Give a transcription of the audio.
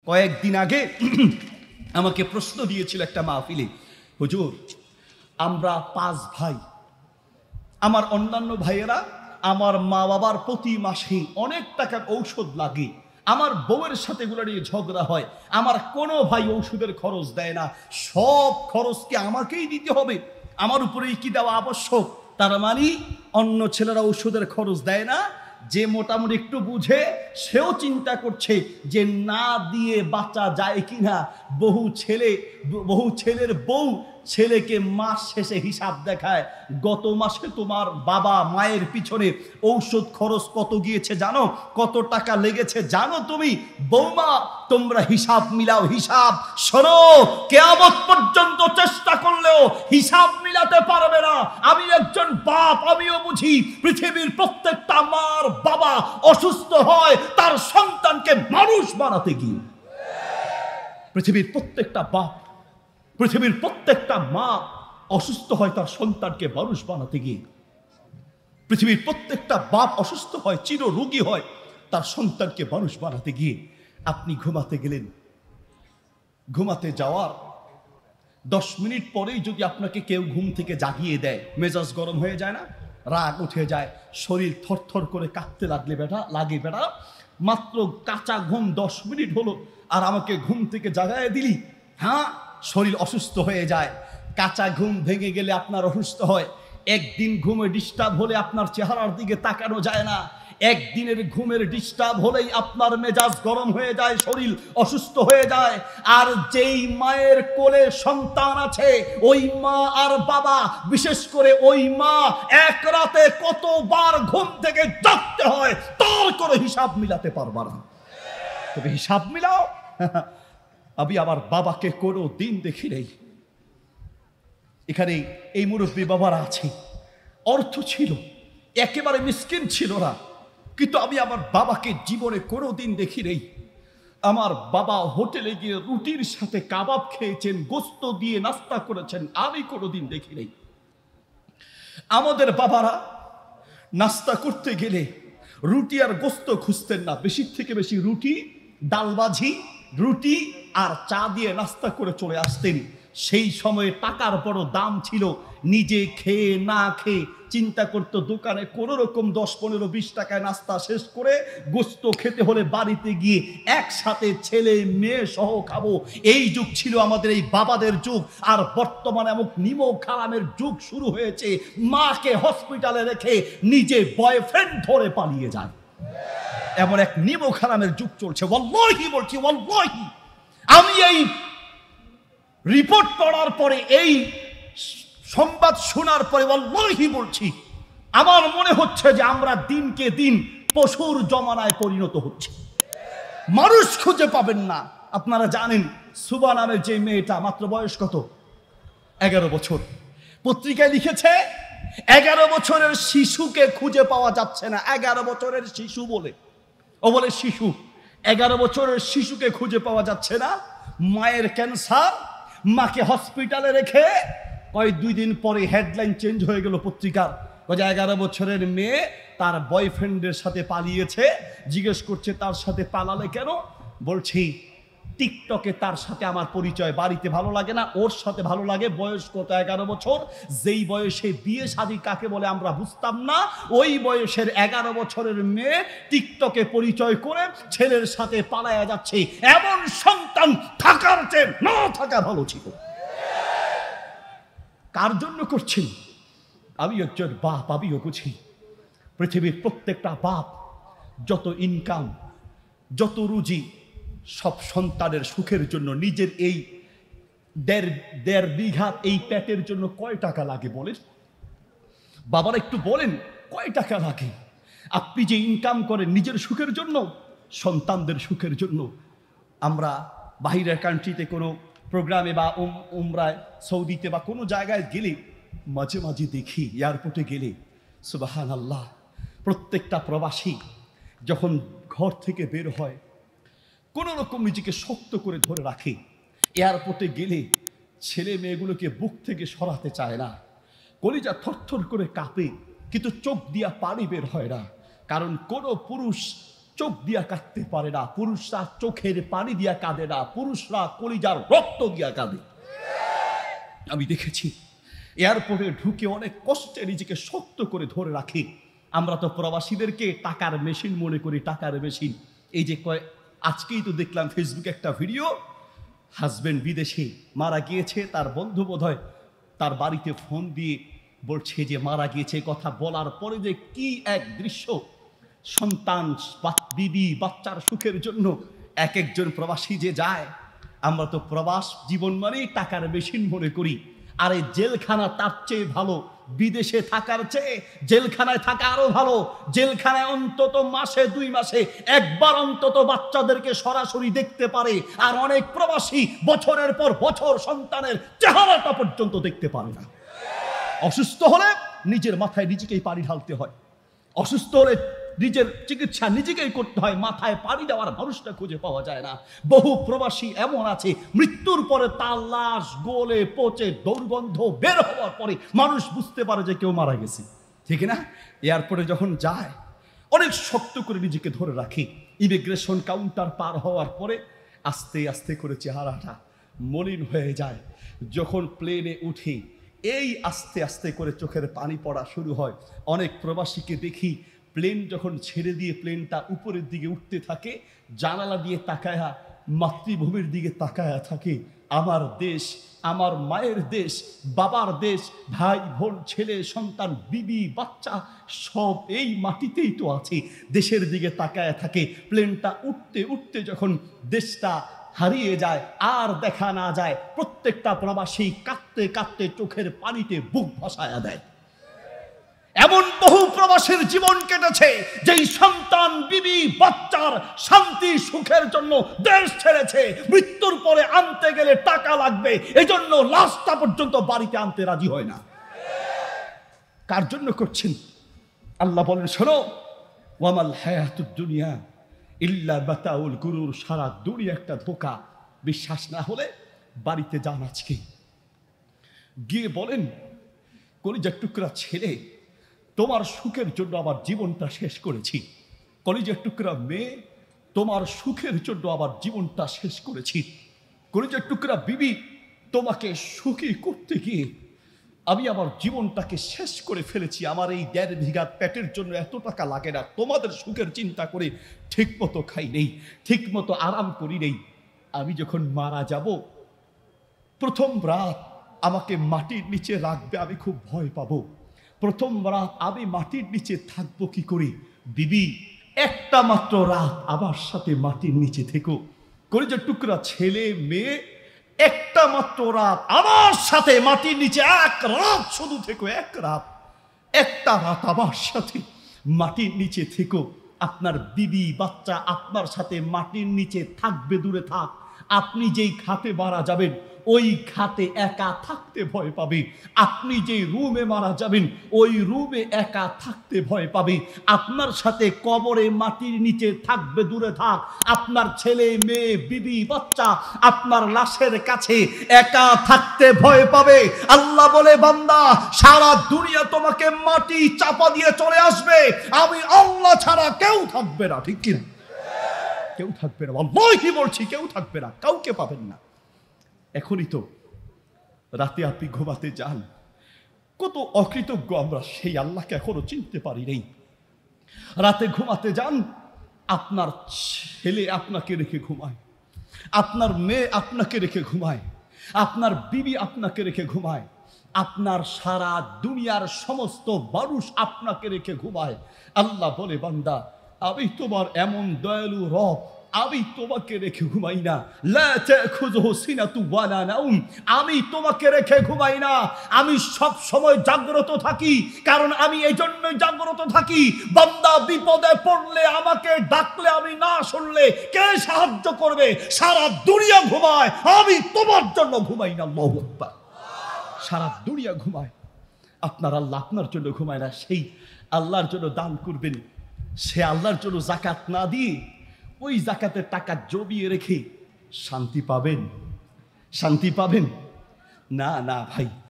কয়েকদিন আগে আমাকে প্রশ্ন দিয়েছিল একটা মাহফিলে, হুজুর আমরা 5 ভাই, আমার অন্যান্য ভাইয়েরা, আমার মা বাবার প্রতি মাসে অনেক টাকার ঔষধ লাগে, আমার বউয়ের সাথে এগুলো নিয়ে ঝগড়া হয়, আমার কোনো ভাই ঔষধের খরচ দেয় না, সব খরচ কি আমাকেই দিতে হবে? আমার উপরেই কি দেওয়া আবশ্যক? তার মানে অন্য ছেলেরা ঔষধের খরচ দেয় না, যে মোটামুটি একটু বুঝে সেও চিন্তা করছে যে না দিয়ে বাঁচা যায় কিনা। বহু ছেলের বউ ছেলেকে মাস শেষে হিসাব দেখায়, গত মাসে তোমার বাবা মায়ের পিছনে ঔষধ খরচ কত গিয়েছে জানো, কত টাকা লেগেছে জানো তুমি? বৌমা তোমরা হিসাব মিলাও, হিসাব। শোনো, কিয়ামত পর্যন্ত চেষ্টা করলেও হিসাব মিলাতে পারবে না। আমি একজন বাপ, আমিও বুঝি পৃথিবীর প্রত্যেকটা মার বাবা অসুস্থ হয় তার সন্তানকে মানুষ বানাতে গিয়ে। পৃথিবীর প্রত্যেকটা বাপ, পৃথিবীর প্রত্যেকটা মা অসুস্থ হয় তার সন্তানকে মানুষ বানাতে গিয়ে। পৃথিবীর প্রত্যেকটা বাপ অসুস্থ হয়, চির রোগী হয় তার সন্তানকে মানুষ বানাতে গিয়ে। আপনি ঘুমাতে গেলেন, ঘুমাতে যাওয়ার 10 মিনিট পরেই যদি আপনাকে কেউ ঘুম থেকে জাগিয়ে দেয়, মেজাজ গরম হয়ে যায় না? রাগ উঠে যায়, শরীর থরথর করে কাঁপতে লাগে বেটা, মাত্র কাঁচা ঘুম 10 মিনিট হলো আর আমাকে ঘুম থেকে জাগায় দিলি। হ্যাঁ, শরীর অসুস্থ হয়ে যায়। কাঁচা ঘুম ভেঙে গেলে আপনার অসুস্থ হয়। একদিন ঘুমে ডিস্টার্ব হলে আপনার চেহারার দিকে তাকানো যায় না। একদিনের ঘুমের ডিস্টার্ব হলেই আপনার মেজাজ গরম হয়ে যায়, শরীর অসুস্থ হয়ে যায়। আর যেই মায়ের কোলে সন্তান আছে, ওই মা আর বাবা, বিশেষ করে ওই মা এক রাতে কতবার ঘুম থেকে জাগতে হয় তার করে হিসাব মিলাতে পারবা না। তবে হিসাব মিলাও। আমি আমার বাবাকে কোনো দিন দেখি নেই। এখানে এই মুরব্বী বাবারা আছে, অর্থ ছিল, একেবারে মিসকিন ছিল না, কিন্তু আমি আমার বাবাকে জীবনে কোনো দিন দেখি নেই। আমার বাবা হোটেলে গিয়ে রুটির সাথে কাবাব খেয়েছেন, গোস্ত দিয়ে নাস্তা করেছেন, আমি কোনোদিন দেখি নেই। আমাদের বাবারা নাস্তা করতে গেলে রুটি আর গোস্ত খুঁজতেন না, বেশি থেকে বেশি রুটি, ডাল ভাজি, রুটি আর চা দিয়ে নাস্তা করে চলে আসতেন। সেই সময়ে টাকার বড় দাম ছিল। নিজে খেয়ে না খেয়ে চিন্তা করতো দোকানে কোনো রকম 10, 15, 20 টাকায় নাস্তা শেষ করে গোস্ত খেতে হলে বাড়িতে গিয়ে একসাথে ছেলে মেয়ে সহ খাবো। এই যুগ ছিল আমাদের এই বাবাদের যুগ। আর বর্তমানে এমন নিমক হারামের যুগ শুরু হয়েছে, মাকে হসপিটালে রেখে নিজে বয়ফ্রেন্ড ধরে পালিয়ে যায়। এমন এক নিমক হারামের যুগ চলছে। ওয়াল্লাহি বলছি, ওয়াল্লাহি আমি এই রিপোর্ট পড়ার পরে, এই সংবাদ শোনার পরে ওয়াল্লাহি বলছি, আমার মনে হচ্ছে যে আমরা দিনকে দিন পশুর জমানায় পরিণত হচ্ছে। মানুষ খুঁজে পাবেন না। আপনারা জানেন সুবা নামের যে মেয়েটা, মাত্র বয়স কত? 11 বছর। পত্রিকায় লিখেছে 11 বছরের শিশুকে খুঁজে পাওয়া যাচ্ছে না। 11 বছরের শিশু বলে, ও বলে শিশু, 11 বছরের শিশুকে খুঁজে পাওয়া যাচ্ছে না। মায়ের ক্যান্সার, মাকে হসপিটালে রেখে 2 দিন পরে হেডলাইন চেঞ্জ হয়ে গেল পত্রিকার। 11 বছরের মেয়ে তার বয়ফ্রেন্ডের সাথে পালিয়েছে। জিজ্ঞেস করছে তার সাথে পালালে কেন? বলছি টিকটকে তার সাথে আমার পরিচয়, বাড়িতে ভালো লাগে না, ওর সাথে ভালো লাগে। বয়স কত? 11 বছর। যেই বয়সে বিয়ে শাদী কাকে বলে আমরা বুঝতাম না, ওই বয়সের 11 বছরের মেয়ে টিকটকে পরিচয় করে ছেলের সাথে পালায়া যাচ্ছে। এমন সন্তান থাকার চেয়ে না থাকা ভালো ছিল। কার জন্য করছেন? আমি একজন বাপ, আমিও বুঝি পৃথিবীর প্রত্যেকটা বাপ যত ইনকাম, যত রুজি, সব সন্তানের সুখের জন্য। নিজের এই দেড় বিঘা এই পেটের জন্য কয় টাকা লাগে বলেন? বাবারা একটু বলেন, কয় টাকা লাগে? আপনি যে ইনকাম করেন নিজের সুখের জন্য, সন্তানদের সুখের জন্য। আমরা বাহিরের কান্ট্রিতে কোনো প্রোগ্রামে বা উমরায়, সৌদিতে বা কোনো জায়গায় গেলে মাঝে মাঝে দেখি, এয়ারপোর্টে গেলে সুবহানাল্লাহ, প্রত্যেকটা প্রবাসী যখন ঘর থেকে বের হয় কোনো রকম নিজেকে শক্ত করে ধরে রাখে। এয়ারপোর্টে গেলে ছেলে মেয়েগুলোকে বুক থেকে সরাতে চায় না, কলিজা থরথর করে কাঁপে, কিন্তু চোখ দিয়া পানি বের হয় না। কারণ কোনো পুরুষ চোখ দিয়া কাঁদতে পারে না, পুরুষরা চোখের পানি দিয়া কাঁদে না, পুরুষরা কলিজার রক্ত দিয়া কাঁদে। আমি দেখেছি এয়ারপোর্টে ঢুকে অনেক কষ্টে নিজেকে শক্ত করে ধরে রাখি। আমরা তো প্রবাসীদেরকে টাকার মেশিন মনে করি, টাকার মেশিন। এই যে আজকেই তো দেখলাম ফেসবুকে একটা ভিডিও, হাজবেন্ড বিদেশে মারা গিয়েছে, তার বন্ধু বোধহয় তার বাড়িতে ফোন দিয়ে বলছে যে মারা গিয়েছে। কথা বলার পরে যে কি এক দৃশ্য, সন্তান বিবি বাচ্চার সুখের জন্য এক একজন প্রবাসী যে যায়। আমরা তো প্রবাস জীবন মানেই টাকার মেশিন মনে করি। আরে জেলখানা তার চেয়ে ভালো, বিদেশে থাকার চেয়ে জেলখানায় থাকা আরো ভালো। জেলখানায় অন্তত মাসে 2 মাসে একবার অন্তত বাচ্চাদেরকে সরাসরি দেখতে পারে, আর অনেক প্রবাসী বছরের পর বছর সন্তানের চেহারাটা পর্যন্ত দেখতে পারে না। অসুস্থ হলে নিজের মাথায় নিজেকেই পানি ঢালতে হয়, অসুস্থ হলে নিজের চিকিৎসা নিজেকেই করতে হয়, মাথায় পানি দেওয়ার মানুষটা খুঁজে পাওয়া যায় না। বহু প্রবাসী এমন আছে মৃত্যুর পরে তার লাশ গলে পচে দুর্গন্ধ বের হওয়ার পরে মানুষ বুঝতে পারে যে কেউ মারা গেছে, ঠিক না? এয়ারপোর্টে যখন যায় অনেক শক্ত করে নিজেকে ধরে রাখি। ইমিগ্রেশন কাউন্টার পার হওয়ার পরে আস্তে আস্তে করে চেহারাটা মলিন হয়ে যায়। যখন প্লেনে উঠি এই আস্তে আস্তে করে চোখের পানি পড়া শুরু হয়। অনেক প্রবাসীকে দেখি প্লেন যখন ছেড়ে দিয়ে প্লেনটা উপরের দিকে উঠতে থাকে, জানালা দিয়ে তাকায়া মাতৃভূমির দিকে তাকায়া থাকে। আমার দেশ, আমার মায়ের দেশ, বাবার দেশ, ভাই বোন, ছেলে সন্তান, বিবি বাচ্চা সব এই মাটিতেই তো আছে। দেশের দিকে তাকায়া থাকে। প্লেনটা উঠতে উঠতে যখন দেশটা হারিয়ে যায়, আর দেখা না যায়, প্রত্যেকটা প্রবাসী কাঁদতে কাঁদতে চোখের পানিতে বুক ভাসায়া দেয়। এমন বহু প্রবাসীর জীবন কেটেছে যেই সন্তান বিবি বাচ্চার শান্তি সুখের জন্য দেশ ছেড়েছে। মৃত্যুর পরে আনতে গেলে টাকা লাগবে, এজন্য লাশটা পর্যন্ত বাড়িতে আনতে রাজি হয় না। কার জন্য করছেন? আল্লাহ বলেন, শোনো, ওয়ামাল হায়াতুদ দুনিয়া ইল্লা মাতাউল গুরুর, সারা দুনিয়া একটা ধোঁকা। বিশ্বাস না হলে বাড়িতে যান, আজকে গিয়ে বলেন, কলিজার টুকরা ছেলে, তোমার সুখের জন্য আমার জীবনটা শেষ করেছি। কলিজার টুকরা মেয়ে, তোমার সুখের জন্য আমার জীবনটা শেষ করেছি। কলিজার টুকরা বিবি, তোমাকে সুখী করতে গিয়ে আমি আমার জীবনটাকে শেষ করে ফেলেছি। আমার এই 1.5 বিঘা পেটের জন্য এত টাকা লাগে না। তোমাদের সুখের চিন্তা করে ঠিক মতো খাই নেই, ঠিক মতো আরাম করি নেই। আমি যখন মারা যাব, প্রথম রাত আমাকে মাটির নিচে রাখবে, আমি খুব ভয় পাবো। প্রথম রাত আমি মাটির নিচে থাকবো কি করে? বিবি, একটা মাত্র রাত আমার সাথে মাটির নিচে থেকো। কলিজার টুকরা ছেলে মেয়ে, একটা মাত্র রাত আমার সাথে মাটির নিচে, এক রাত শুধু থেকো, এক রাত, একটা রাত আমার সাথে মাটির নিচে থেকো। আপনার বিবি বাচ্চা আপনার সাথে মাটির নিচে থাকবে, দূরে থাক। আপনি যেই খাটে মারা যাবেন ওই খাটে একা থাকতে ভয় পাবে। আপনি যেই রুমে মারা যাবেন ওই রুমে একা থাকতে ভয় পাবে। আপনার সাথে কবরে মাটির নিচে থাকবে, দূরে থাক। আপনার ছেলে মেয়ে বিবি বাচ্চা আপনার লাশের কাছে একা থাকতে ভয় পাবে। আল্লাহ বলে, বান্দা, সারা দুনিয়া তোমাকে মাটি চাপা দিয়ে চলে আসবে, আমি আল্লাহ ছাড়া কেউ থাকবে না। ঠিক কিনা? কেউ থাকবে না, আল্লাহই বলছি, কেউ থাকবে না, কাউকে পাবেন না। এখনই তো রাতে আপনি ঘুমাতে যান, কত অকৃতজ্ঞ আমরা, সেই আল্লাহকে এখনো চিনতে পারি নাই। রাতে ঘুমাতে যান, আপনার ছেলে আপনাকে রেখে ঘুমায়, আপনার মেয়ে আপনাকে রেখে ঘুমায়, আপনার বিবি আপনাকে রেখে ঘুমায়, আপনার সারা দুনিয়ার সমস্ত মানুষ আপনাকে রেখে ঘুমায়। আল্লাহ বলে, বান্দা, আমি তোমার এমন দয়ালু রব, আমি তোমাকে রেখে ঘুমাই না। লা তাখুযুহু সিনাতু ওয়ালা নাউম, আমি তোমাকে রেখে ঘুমাই না, আমি সব সময় জাগ্রত থাকি। কারণ আমি এই জন্যই জাগ্রত থাকি, বান্দা বিপদে পড়লে আমাকে ডাকলে আমি না শুনলে কে সাহায্য করবে? সারা দুনিয়া ঘুমায়, আমি তোমার জন্য ঘুমাই না। আল্লাহু আকবার। সারা দুনিয়া ঘুমায়, আপনার আল্লাহ আপনার জন্য ঘুমায় না। সেই আল্লাহর জন্য দান করবেন, সে আল্লাহর জন্য যাকাত না দিয়ে ওই যাকাতের টাকা জমিয়ে রেখে শান্তি পাবেন? শান্তি পাবেন না? না ভাই,